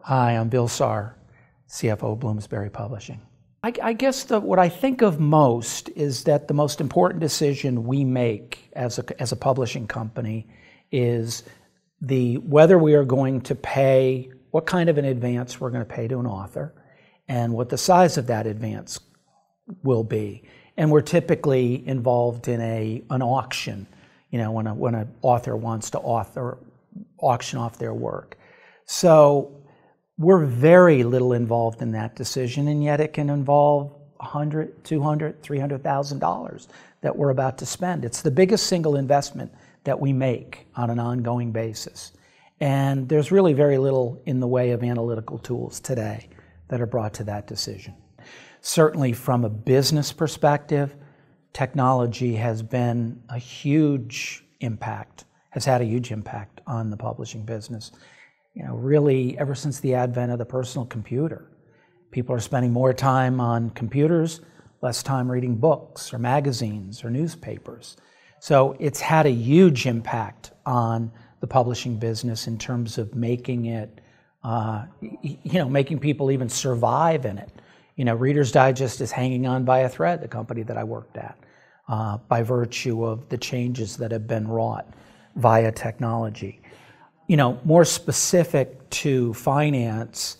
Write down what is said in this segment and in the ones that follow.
Hi, I'm Bill Sarr, CFO of Bloomsbury Publishing. I guess what I think of most is that the most important decision we make as a publishing company is whether we are going to pay, what kind of an advance we're going to pay to an author, and what the size of that advance will be. And we're typically involved in an auction, when an author wants to auction off their work. So we're very little involved in that decision, and yet it can involve $100,000, $200,000, $300,000 that we're about to spend. It's the biggest single investment that we make on an ongoing basis. And there's really very little in the way of analytical tools today that are brought to that decision. Certainly from a business perspective, technology has been a huge impact, has had a huge impact on the publishing business. Really ever since the advent of the personal computer. People are spending more time on computers, less time reading books or magazines or newspapers. So it's had a huge impact on the publishing business in terms of making it, making people even survive in it. Reader's Digest is hanging on by a thread, the company that I worked at, by virtue of the changes that have been wrought via technology. More specific to finance,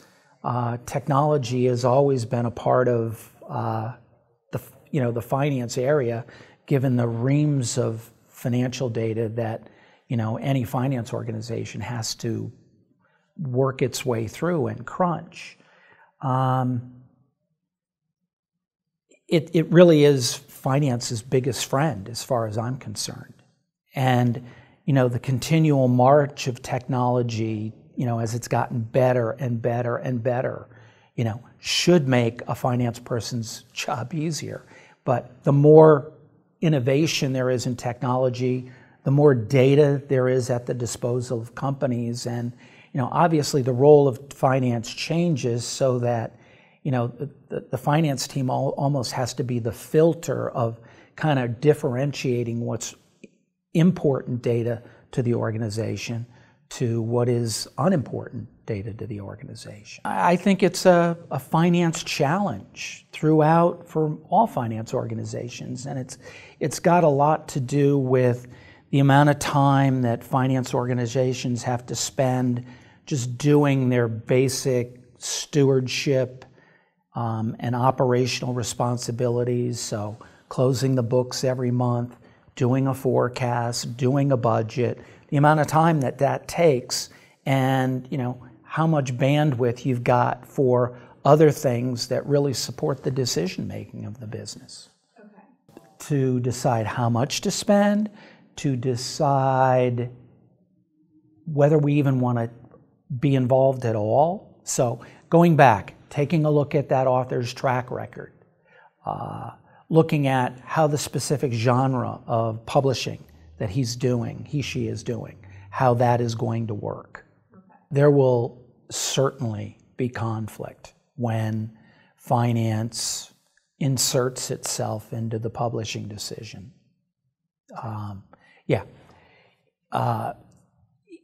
technology has always been a part of the finance area, given the reams of financial data that any finance organization has to work its way through and crunch. It really is finance's biggest friend as far as I'm concerned. And the continual march of technology, as it's gotten better and better and better, should make a finance person's job easier. But the more innovation there is in technology, the more data there is at the disposal of companies. And, obviously the role of finance changes so that, the finance team almost has to be the filter of kind of differentiating what's important data to the organization to what is unimportant data to the organization. I think it's a finance challenge throughout for all finance organizations, and it's got a lot to do with the amount of time that finance organizations have to spend just doing their basic stewardship and operational responsibilities, so closing the books every month, doing a forecast, doing a budget, the amount of time that takes, and how much bandwidth you've got for other things that really support the decision making of the business. Okay. To decide how much to spend, to decide whether we even want to be involved at all. So going back, taking a look at that author's track record, looking at how the specific genre of publishing that he, she is doing, how that is going to work. Okay. There will certainly be conflict when finance inserts itself into the publishing decision.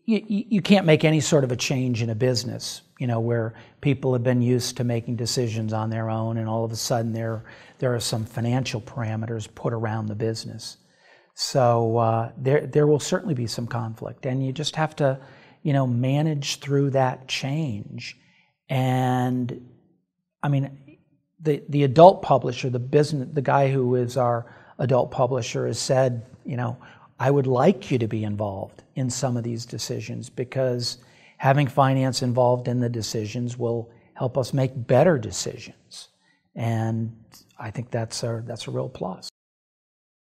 You can't make any sort of a change in a business, where people have been used to making decisions on their own, and all of a sudden there are some financial parameters put around the business. So there will certainly be some conflict, and you just have to, manage through that change. And I mean, the adult publisher, the guy who is our adult publisher, has said, I would like you to be involved in some of these decisions, because having finance involved in the decisions will help us make better decisions. And I think that's a real plus.